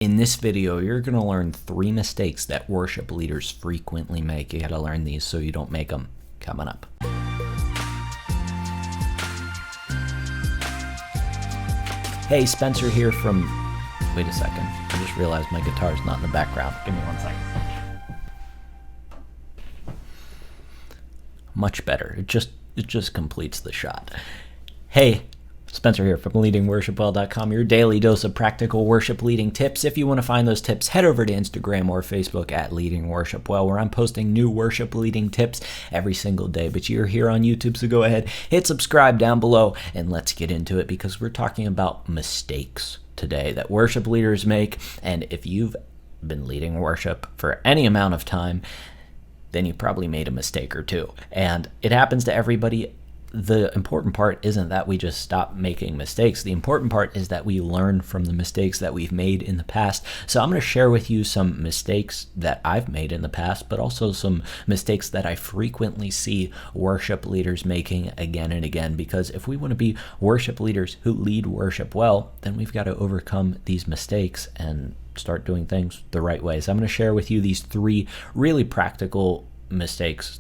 In this video, you're going to learn 3 mistakes that worship leaders frequently make. You got to learn these so you don't make them. Coming up. Hey, Spencer here from... Wait a second. I just realized my guitar's not in the background. Give me 1 second. Much better. It just completes the shot. Hey, Spencer here from leadingworshipwell.com, your daily dose of practical worship leading tips. If you want to find those tips, head over to Instagram or Facebook at Leading Worship Well, where I'm posting new worship leading tips every single day. But you're here on YouTube, so go ahead, hit subscribe down below, and let's get into it because we're talking about mistakes today that worship leaders make. And if you've been leading worship for any amount of time, then you probably made a mistake or two. And it happens to everybody. The important part isn't that we just stop making mistakes. The important part is that we learn from the mistakes that we've made in the past. So I'm going to share with you some mistakes that I've made in the past, but also some mistakes that I frequently see worship leaders making again and again. Because if we want to be worship leaders who lead worship well, then we've got to overcome these mistakes and start doing things the right way. So I'm going to share with you these 3 really practical mistakes.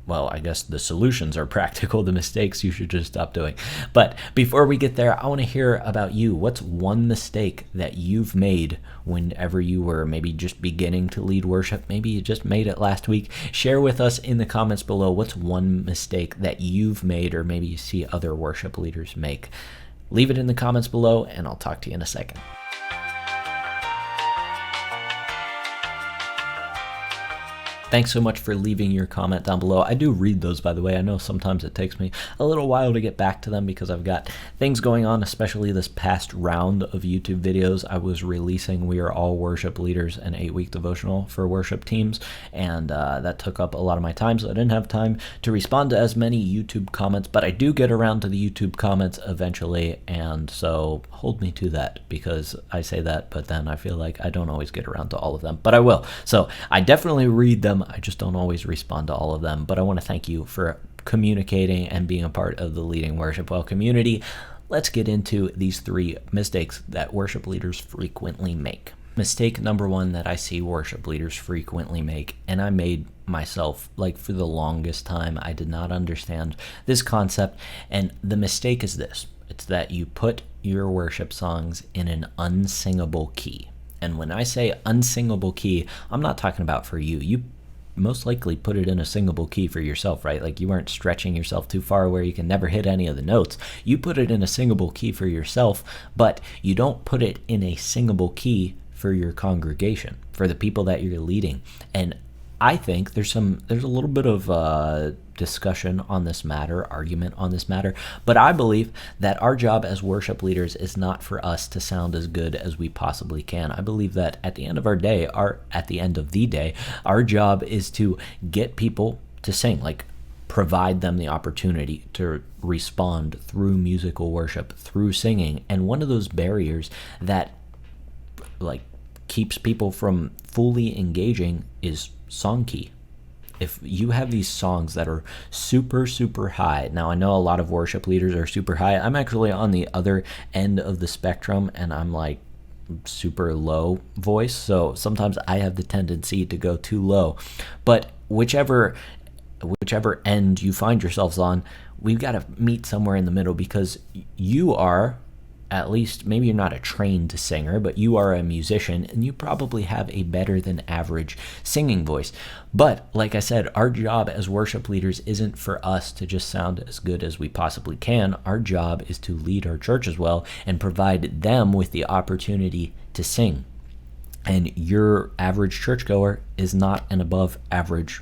Well, I guess the solutions are practical. The mistakes you should just stop doing. But before we get there, I want to hear about you. What's one mistake that you've made whenever you were maybe just beginning to lead worship? Maybe you just made it last week. Share with us in the comments below what's one mistake that you've made or maybe you see other worship leaders make. Leave it in the comments below, and I'll talk to you in a second. Thanks so much for leaving your comment down below. I do read those, by the way. I know sometimes it takes me a little while to get back to them because I've got things going on, especially this past round of YouTube videos. I was releasing We Are All Worship Leaders, an 8-week devotional for worship teams, and that took up a lot of my time, so I didn't have time to respond to as many YouTube comments, but I do get around to the YouTube comments eventually, and so hold me to that because I say that, but then I feel like I don't always get around to all of them, but I will. So I definitely read them. I just don't always respond to all of them, but I want to thank you for communicating and being a part of the Leading Worship Well community. Let's get into these 3 mistakes that worship leaders frequently make. Mistake number 1 that I see worship leaders frequently make, and I made myself, like, for the longest time, I did not understand this concept, and the mistake is this. It's that you put your worship songs in an unsingable key. And when I say unsingable key, I'm not talking about for you. You most likely put it in a singable key for yourself, right? Like you weren't stretching yourself too far where you can never hit any of the notes. You put it in a singable key for yourself, but you don't put it in a singable key for your congregation, for the people that you're leading. And I think there's a little bit of discussion on this matter, argument on this matter, but I believe that our job as worship leaders is not for us to sound as good as we possibly can. I believe that at the end of the day, our job is to get people to sing, like provide them the opportunity to respond through musical worship, through singing. And one of those barriers that keeps people from fully engaging is song key. If you have these songs that are super, super high, now I know a lot of worship leaders are super high. I'm actually on the other end of the spectrum, and I'm like super low voice, so sometimes I have the tendency to go too low. But whichever end you find yourselves on, we've got to meet somewhere in the middle because you are, at least, maybe you're not a trained singer, but you are a musician and you probably have a better than average singing voice. But like I said, our job as worship leaders isn't for us to just sound as good as we possibly can. Our job is to lead our church as well and provide them with the opportunity to sing. And your average churchgoer is not an above average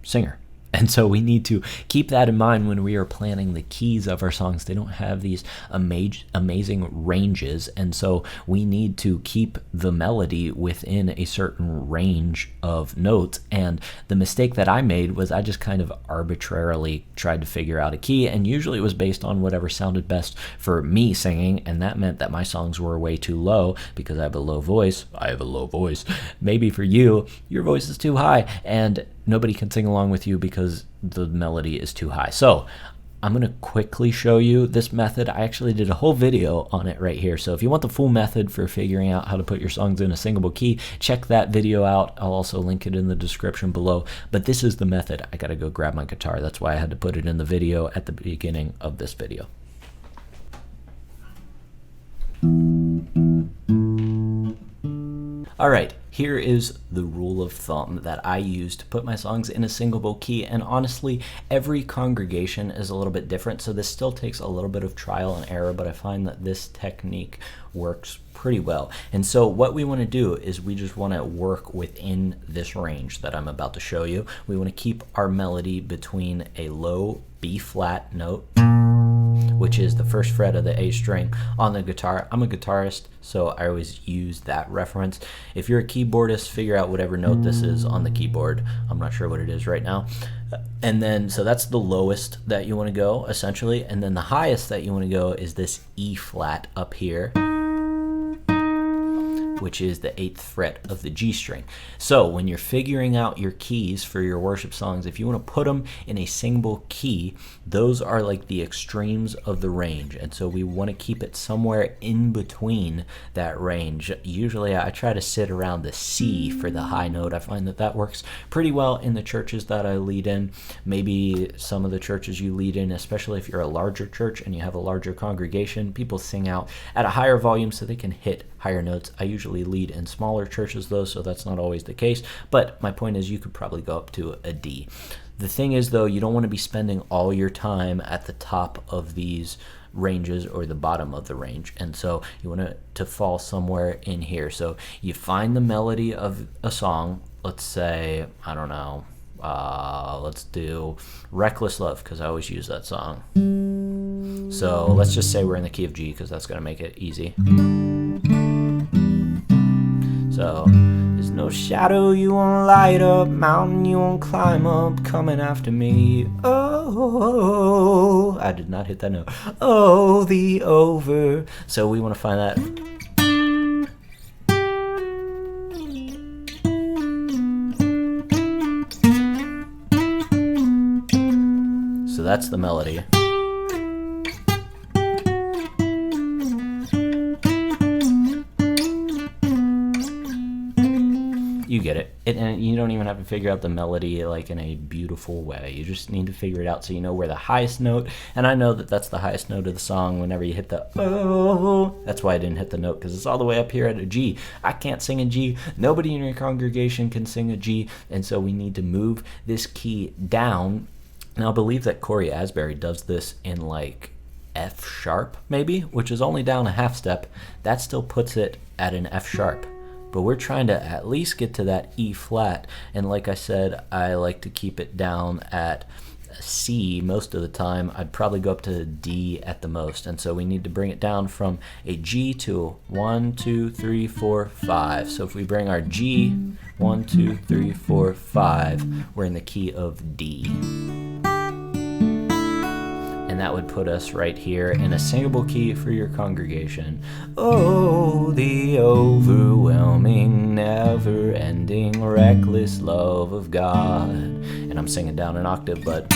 singer. And so we need to keep that in mind when we are planning the keys of our songs. They don't have these amazing ranges, and so we need to keep the melody within a certain range of notes. And the mistake that I made was I just kind of arbitrarily tried to figure out a key, and usually it was based on whatever sounded best for me singing, and that meant that my songs were way too low because I have a low voice. Maybe for you, your voice is too high, and nobody can sing along with you because the melody is too high. So I'm going to quickly show you this method. I actually did a whole video on it right here. So if you want the full method for figuring out how to put your songs in a singable key, check that video out. I'll also link it in the description below. But this is the method. I got to go grab my guitar. That's why I had to put it in the video at the beginning of this video. All right, here is the rule of thumb that I use to put my songs in a singable key, and honestly, every congregation is a little bit different, so this still takes a little bit of trial and error, but I find that this technique works pretty well. And so what we want to do is we just want to work within this range that I'm about to show you. We want to keep our melody between a low B flat note, which is the first fret of the A string on the guitar. I'm a guitarist, so I always use that reference. If you're a keyboardist, figure out whatever note this is on the keyboard. I'm not sure what it is right now. And then, so that's the lowest that you want to go, essentially. And then the highest that you want to go is this E flat up here, which is the 8th fret of the G string. So when you're figuring out your keys for your worship songs, if you want to put them in a singable key, those are like the extremes of the range. And so we want to keep it somewhere in between that range. Usually I try to sit around the C for the high note. I find that that works pretty well in the churches that I lead in. Maybe some of the churches you lead in, especially if you're a larger church and you have a larger congregation, people sing out at a higher volume so they can hit higher notes. I usually lead in smaller churches though, so that's not always the case, but my point is you could probably go up to a D. The thing is though, you don't want to be spending all your time at the top of these ranges or the bottom of the range, and so you want it to fall somewhere in here. So you find the melody of a song, let's say, I don't know, let's do Reckless Love, because I always use that song. So let's just say we're in the key of G, because that's going to make it easy. So, there's no shadow you won't light up, mountain you won't climb up, coming after me. Oh, I did not hit that note. Oh, the over. So we want to find that. So that's the melody. You get it. And you don't even have to figure out the melody like in a beautiful way. You just need to figure it out so you know where the highest note, and I know that that's the highest note of the song whenever you hit the oh. That's why I didn't hit the note, because it's all the way up here at a G. I can't sing a G. Nobody in your congregation can sing a G, and so we need to move this key down. Now I believe that Corey Asbury does this in like F sharp maybe, which is only down a half step. That still puts it at an F sharp. But we're trying to at least get to that E flat, and like I said, I like to keep it down at C most of the time. I'd probably go up to D at the most, and so we need to bring it down from a G to 1, 2, 3, 4, 5. So if we bring our G 1, 2, 3, 4, 5, we're in the key of D. And that would put us right here in a singable key for your congregation. Oh, the overwhelming, never-ending, reckless love of God. And I'm singing down an octave, but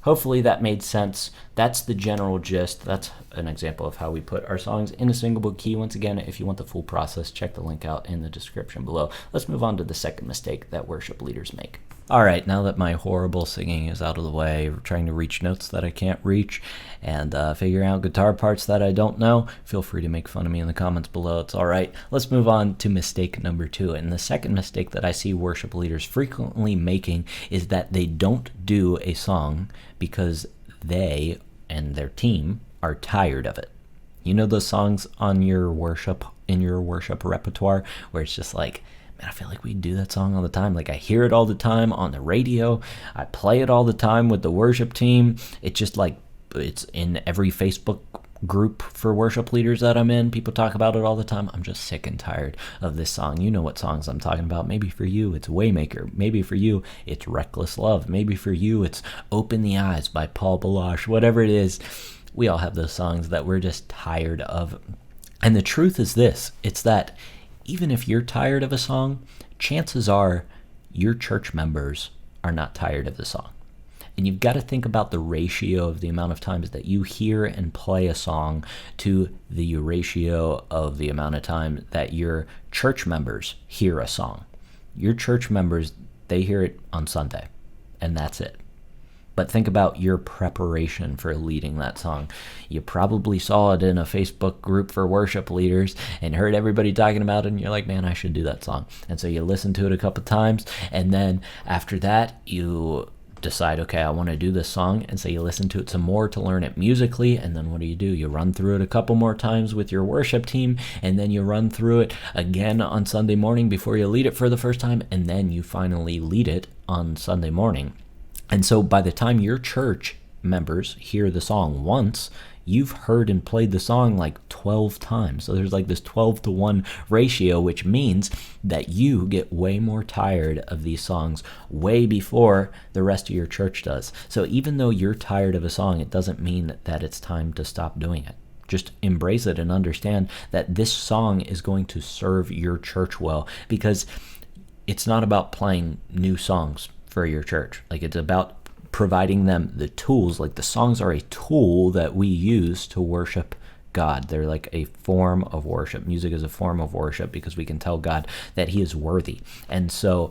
hopefully that made sense. That's the general gist. That's an example of how we put our songs in a singable key. Once again, if you want the full process, check the link out in the description below. Let's move on to the second mistake that worship leaders make. All right, now that my horrible singing is out of the way, trying to reach notes that I can't reach and figuring out guitar parts that I don't know, feel free to make fun of me in the comments below. It's all right. Let's move on to mistake number 2. And the second mistake that I see worship leaders frequently making is that they don't do a song because they and their team are tired of it. You know those songs on your worship, in your worship repertoire, where it's just like, man, I feel like we do that song all the time. Like I hear it all the time on the radio. I play it all the time with the worship team. It's just like, it's in every Facebook group for worship leaders that I'm in. People talk about it all the time. I'm just sick and tired of this song. You know what songs I'm talking about. Maybe for you it's Waymaker. Maybe for you it's Reckless Love. Maybe for you it's Open the Eyes by Paul Baloche. Whatever it is, we all have those songs that we're just tired of. And the truth is this, it's that even if you're tired of a song, chances are your church members are not tired of the song. And you've got to think about the ratio of the amount of times that you hear and play a song to the ratio of the amount of time that your church members hear a song. Your church members, they hear it on Sunday, and that's it. But think about your preparation for leading that song. You probably saw it in a Facebook group for worship leaders and heard everybody talking about it, and you're like, man, I should do that song. And so you listen to it a couple times, and then after that, you decide, okay, I want to do this song, and so you listen to it some more to learn it musically, and then what do? You run through it a couple more times with your worship team, and then you run through it again on Sunday morning before you lead it for the first time, and then you finally lead it on Sunday morning. And so by the time your church members hear the song once, you've heard and played the song like 12 times. So there's like this 12-to-1 ratio, which means that you get way more tired of these songs way before the rest of your church does. So even though you're tired of a song, it doesn't mean that it's time to stop doing it. Just embrace it and understand that this song is going to serve your church well, because it's not about playing new songs for your church. Like, it's about providing them the tools. Like, the songs are a tool that we use to worship God. They're like a form of worship. Music is a form of worship because we can tell God that he is worthy. And so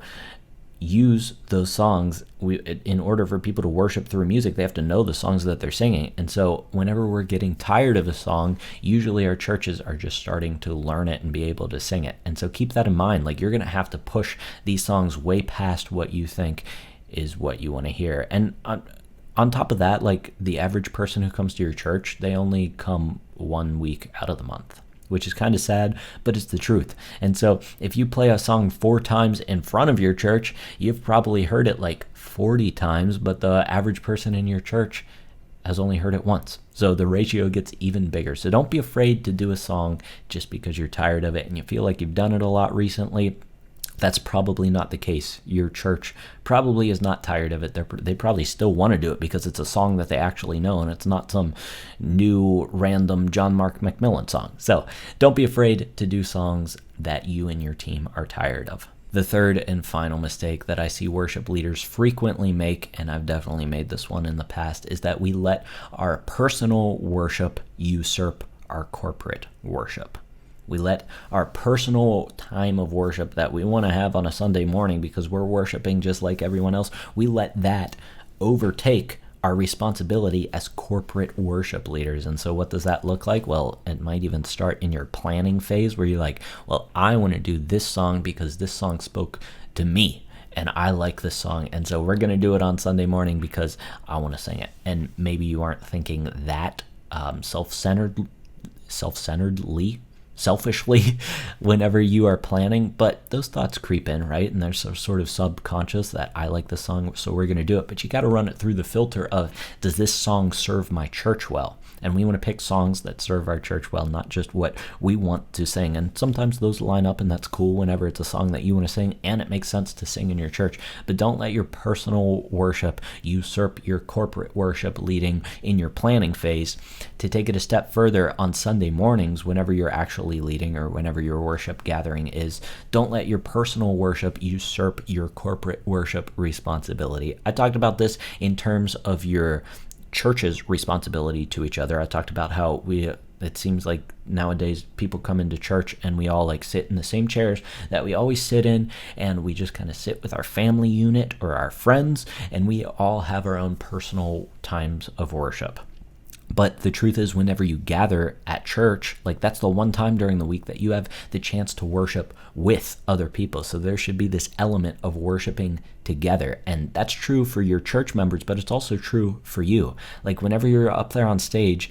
use those songs. In order for people to worship through music, they have to know the songs that they're singing. And so whenever we're getting tired of a song, usually our churches are just starting to learn it and be able to sing it. And so keep that in mind. Like, you're going to have to push these songs way past what you think is what you want to hear. And on top of that, like, the average person who comes to your church, they only come 1 week out of the month, which is kind of sad, but it's the truth. And so if you play a song 4 times in front of your church, you've probably heard it like 40 times, but the average person in your church has only heard it once. So the ratio gets even bigger. So don't be afraid to do a song just because you're tired of it and you feel like you've done it a lot recently. That's probably not the case. Your church probably is not tired of it. They probably still want to do it because it's a song that they actually know, and it's not some new random John Mark McMillan song. So don't be afraid to do songs that you and your team are tired of. The third and final mistake that I see worship leaders frequently make, and I've definitely made this one in the past, is that we let our personal worship usurp our corporate worship. We let our personal time of worship that we want to have on a Sunday morning because we're worshiping just like everyone else, we let that overtake our responsibility as corporate worship leaders. And so what does that look like? Well, it might even start in your planning phase where you're like, well, I want to do this song because this song spoke to me and I like this song. And so we're going to do it on Sunday morning because I want to sing it. And maybe you aren't thinking that selfishly whenever you are planning, but those thoughts creep in, right? And there's sort of subconscious that I like this song, so we're going to do it. But you got to run it through the filter of, does this song serve my church well? And we want to pick songs that serve our church well, not just what we want to sing. And sometimes those line up, and that's cool whenever it's a song that you want to sing and it makes sense to sing in your church. But don't let your personal worship usurp your corporate worship leading in your planning phase. To take it a step further, on Sunday mornings, whenever you're actually leading or whenever your worship gathering is, don't let your personal worship usurp your corporate worship responsibility. I talked about this in terms of your church's responsibility to each other. I talked about how it seems like nowadays people come into church and we all like sit in the same chairs that we always sit in, and we just kind of sit with our family unit or our friends, and we all have our own personal times of worship. But the truth is, whenever you gather at church, like, that's the one time during the week that you have the chance to worship with other people. So there should be this element of worshiping together. And that's true for your church members, but it's also true for you. Like, whenever you're up there on stage,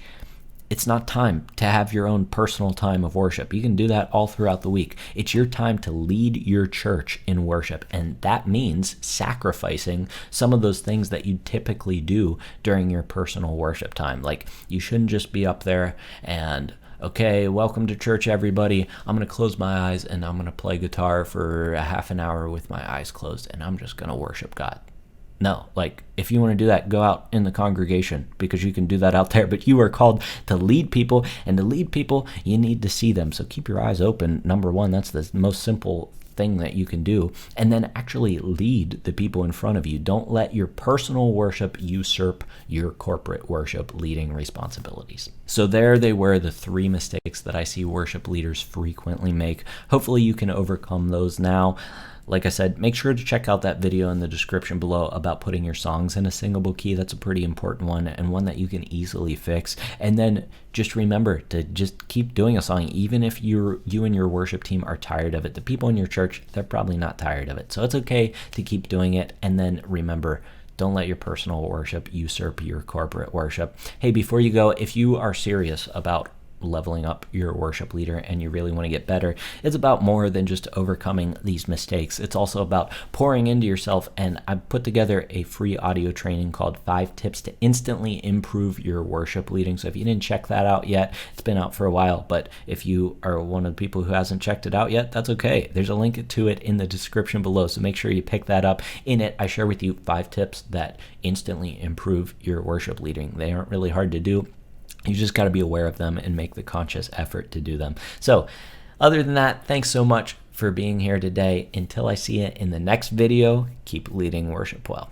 it's not time to have your own personal time of worship. You can do that all throughout the week. It's your time to lead your church in worship, and that means sacrificing some of those things that you typically do during your personal worship time. Like, you shouldn't just be up there and, okay, welcome to church, everybody. I'm going to close my eyes and I'm going to play guitar for a half an hour with my eyes closed, and I'm just going to worship God. No, like, if you want to do that, go out in the congregation, because you can do that out there, but you are called to lead people, and to lead people, you need to see them. So keep your eyes open. Number one, that's the most simple thing that you can do, and then actually lead the people in front of you. Don't let your personal worship usurp your corporate worship leading responsibilities. So there they were, the 3 mistakes that I see worship leaders frequently make. Hopefully you can overcome those now. Like I said, make sure to check out that video in the description below about putting your songs in a singable key. That's a pretty important one, and one that you can easily fix. And then just remember to just keep doing a song, even if you and your worship team are tired of it. The people in your church, they're probably not tired of it. So it's okay to keep doing it. And then remember, don't let your personal worship usurp your corporate worship. Hey, before you go, if you are serious about leveling up your worship leader and you really want to get better, it's about more than just overcoming these mistakes. It's also about pouring into yourself, and I put together a free audio training called 5 Tips to Instantly Improve Your Worship Leading. So if you didn't check that out yet, it's been out for a while, but if you are one of the people who hasn't checked it out yet, that's okay. There's a link to it in the description below, so make sure you pick that up. In it, I share with you 5 tips that instantly improve your worship leading. They aren't really hard to do. You just got to be aware of them and make the conscious effort to do them. So other than that, thanks so much for being here today. Until I see you in the next video, keep leading worship well.